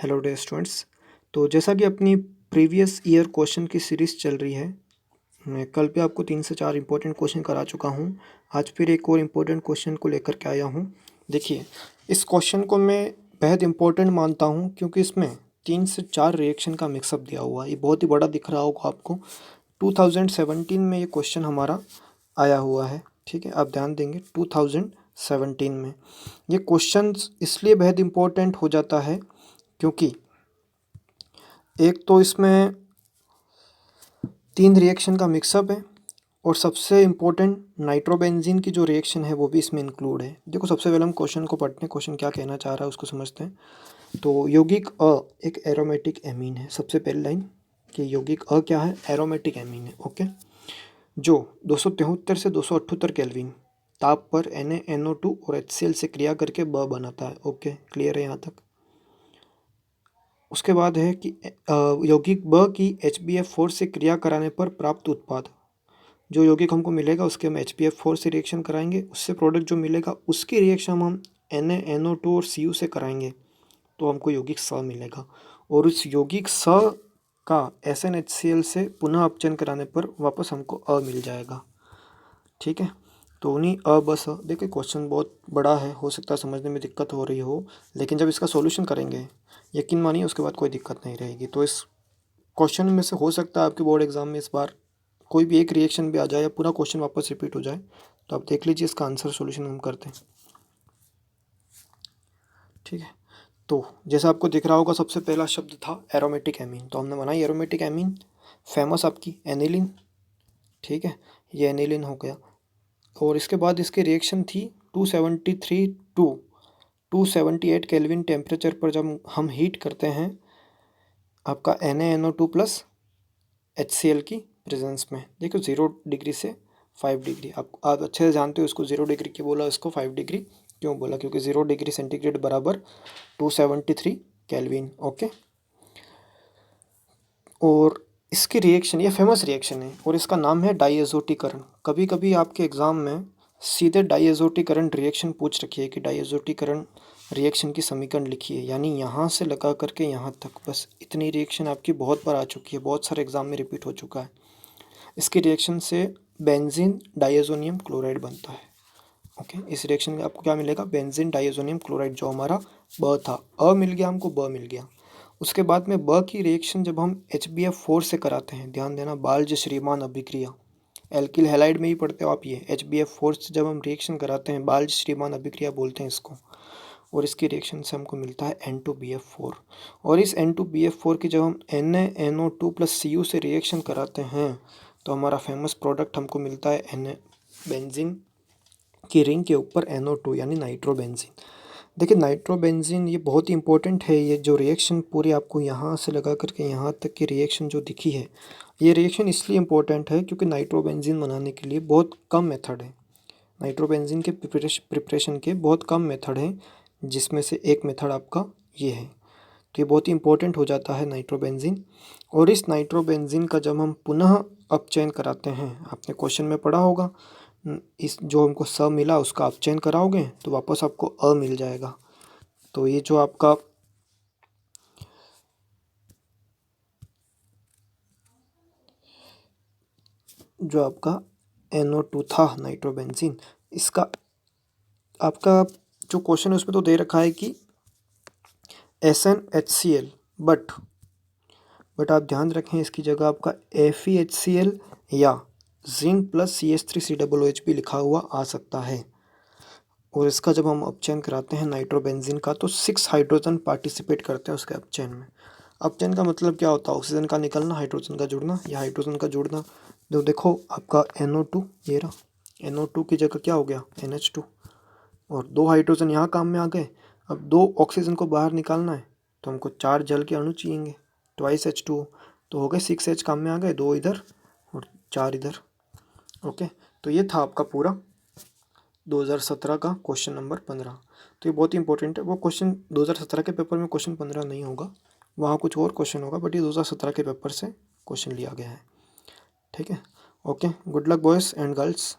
Hello day students. तो जैसा कि अपनी प्रीवियस ईयर क्वेश्चन की सीरीज़ चल रही है, मैं कल पे आपको 3 से 4 इंपॉर्टेंट क्वेश्चन करा चुका हूँ। आज फिर एक और इम्पोर्टेंट क्वेश्चन को लेकर के आया हूँ। देखिए, इस क्वेश्चन को मैं बेहद इम्पोर्टेंट मानता हूँ क्योंकि इसमें 3 से 4 रिएक्शन का मिक्सअप दिया हुआ है। ये बहुत ही बड़ा दिख रहा होगा आपको। 2017 में ये क्वेश्चन हमारा आया हुआ है। ठीक है, आप ध्यान देंगे 2017 में ये क्वेश्चन इसलिए बेहद इम्पोर्टेंट हो जाता है क्योंकि एक तो इसमें 3 रिएक्शन का मिक्सअप है और सबसे इम्पोर्टेंट नाइट्रोबेंजीन की जो रिएक्शन है वो भी इसमें इंक्लूड है। देखो, सबसे पहले हम क्वेश्चन को पढ़ते हैं, क्वेश्चन क्या कहना चाह रहा है उसको समझते हैं। तो यौगिक अ एक एरोमेटिक एमीन है। सबसे पहली लाइन कि यौगिक अ क्या है? एरोमेटिक एमीन है। ओके, जो 273 से 278 केल्विन ताप पर Na NO2 और HCl से क्रिया करके ब बनाता है। ओके, क्लियर है यहाँ तक? उसके बाद है कि यौगिक ब की HbF4 से क्रिया कराने पर प्राप्त उत्पाद, जो यौगिक हमको मिलेगा उसके हम HbF4 से रिएक्शन कराएंगे, उससे प्रोडक्ट जो मिलेगा उसकी रिएक्शन हम Na NO2 और Cu से कराएंगे तो हमको यौगिक स मिलेगा। और उस यौगिक स का SnHCl से पुनः अपचयन कराने पर वापस हमको अ मिल जाएगा। ठीक है, तो उन्हीं अ बस अ। देखिए, क्वेश्चन बहुत बड़ा है, हो सकता है समझने में दिक्कत हो रही हो, लेकिन जब इसका सॉल्यूशन करेंगे यकीन मानिए उसके बाद कोई दिक्कत नहीं रहेगी। तो इस क्वेश्चन में से हो सकता है आपके बोर्ड एग्जाम में इस बार कोई भी एक रिएक्शन भी आ जाए या पूरा क्वेश्चन वापस रिपीट हो जाए। तो आप देख लीजिए, इसका आंसर सॉल्यूशन हम करते हैं। ठीक है, तो जैसा आपको दिख रहा होगा सबसे पहला शब्द था एरोमेटिक एमीन, तो हमने बनाई एरोमेटिक एमीन। फेमस आपकी एनिलीन। ठीक है, ये एनिलीन हो गया। और इसके बाद इसकी रिएक्शन थी 273 टू 278 केल्विन टेम्परेचर पर जब हम हीट करते हैं आपका Na NO2 प्लस HCl की प्रेजेंस में। देखो, 0 डिग्री से 5 डिग्री, आप अच्छे से जानते हो इसको। 0 डिग्री क्यों बोला, इसको 5 डिग्री क्यों बोला? क्योंकि 0 डिग्री सेंटीग्रेड बराबर 273 केल्विन। ओके, और इसकी रिएक्शन, ये फेमस रिएक्शन है और इसका नाम है डाईएज़ोटीकरण। कभी कभी आपके एग्ज़ाम में सीधे डाईएज़ोटीकरण रिएक्शन पूछ रखी है कि डाईएज़ोटीकरण रिएक्शन की समीकरण लिखिए, यानी यहाँ से लगा करके यहाँ तक, बस इतनी रिएक्शन आपकी बहुत बार आ चुकी है, बहुत सारे एग्ज़ाम में रिपीट हो चुका है। इसकी रिएक्शन से बेंजीन डाईएज़ोनियम क्लोराइड बनता है। ओके, इस रिएक्शन में आपको क्या मिलेगा? बेंजीन डाईएज़ोनियम क्लोराइड, जो हमारा ब था। अ मिल गया हमको, ब मिल गया। उसके बाद में ब की रिएक्शन जब हम HbF4 से कराते हैं, ध्यान देना, बाल्ज श्रीमान अभिक्रिया, एल्किल हैलाइड में ही पढ़ते हो आप। ये HbF4 से जब हम रिएक्शन कराते हैं, बाल्ज श्रीमान अभिक्रिया बोलते हैं इसको, और इसकी रिएक्शन से हमको मिलता है N2BF4। और इस N2BF4 की जब हम NaNO2 प्लस Cu से रिएक्शन कराते हैं तो हमारा फेमस प्रोडक्ट हमको मिलता है बेंजीन की रिंग के ऊपर NO2 यानी नाइट्रोबेंजीन। देखिए, नाइट्रोबेंजीन ये बहुत ही इंपॉर्टेंट है। ये जो रिएक्शन पूरी आपको यहाँ से लगा करके यहाँ तक की रिएक्शन जो दिखी है, ये रिएक्शन इसलिए इम्पोर्टेंट है क्योंकि नाइट्रोबेंजीन बनाने के लिए बहुत कम मेथड है। नाइट्रोबेंजीन के प्रिपरेशन के बहुत कम मेथड हैं, जिसमें से एक मेथड आपका ये है। तो ये बहुत ही इंपॉर्टेंट हो जाता है नाइट्रोबेंजीन। और इस नाइट्रोबेंजीन का जब हम पुनः अपचयन कराते हैं, आपने क्वेश्चन में पढ़ा होगा, इस जो हमको स मिला उसका अपचयन कराओगे तो वापस आपको अ मिल जाएगा। तो ये जो आपका NO2 था नाइट्रोबेंजीन, इसका आपका जो क्वेश्चन है उसमें तो दे रखा है कि SnHCl, बट आप ध्यान रखें इसकी जगह आपका FeHCl या जिंक प्लस CH3COOH भी लिखा हुआ आ सकता है। और इसका जब हम अपचयन कराते हैं नाइट्रोबेंजीन का, तो 6 हाइड्रोजन पार्टिसिपेट करते हैं उसके अपचयन में। अपचयन का मतलब क्या होता है? ऑक्सीजन का निकलना, हाइड्रोजन का जुड़ना, या हाइड्रोजन का जुड़ना। जो देखो आपका NO2, ये रहा, NO2 की जगह क्या हो गया? NH2, और 2 हाइड्रोजन यहाँ काम में आ गए। अब 2 ऑक्सीजन को बाहर निकालना है तो हमको 4 जल के अणु चाहिए, ट्वाइस H2, तो हो गए 6H काम में आ गए, 2 इधर और 4 इधर। ओके, तो ये था आपका पूरा 2017 का क्वेश्चन नंबर 15। तो ये बहुत ही इंपॉर्टेंट है। वो क्वेश्चन 2017 के पेपर में क्वेश्चन 15 नहीं होगा, वहाँ कुछ और क्वेश्चन होगा, बट ये 2017 के पेपर से क्वेश्चन लिया गया है। ठीक है, okay, good luck boys and girls.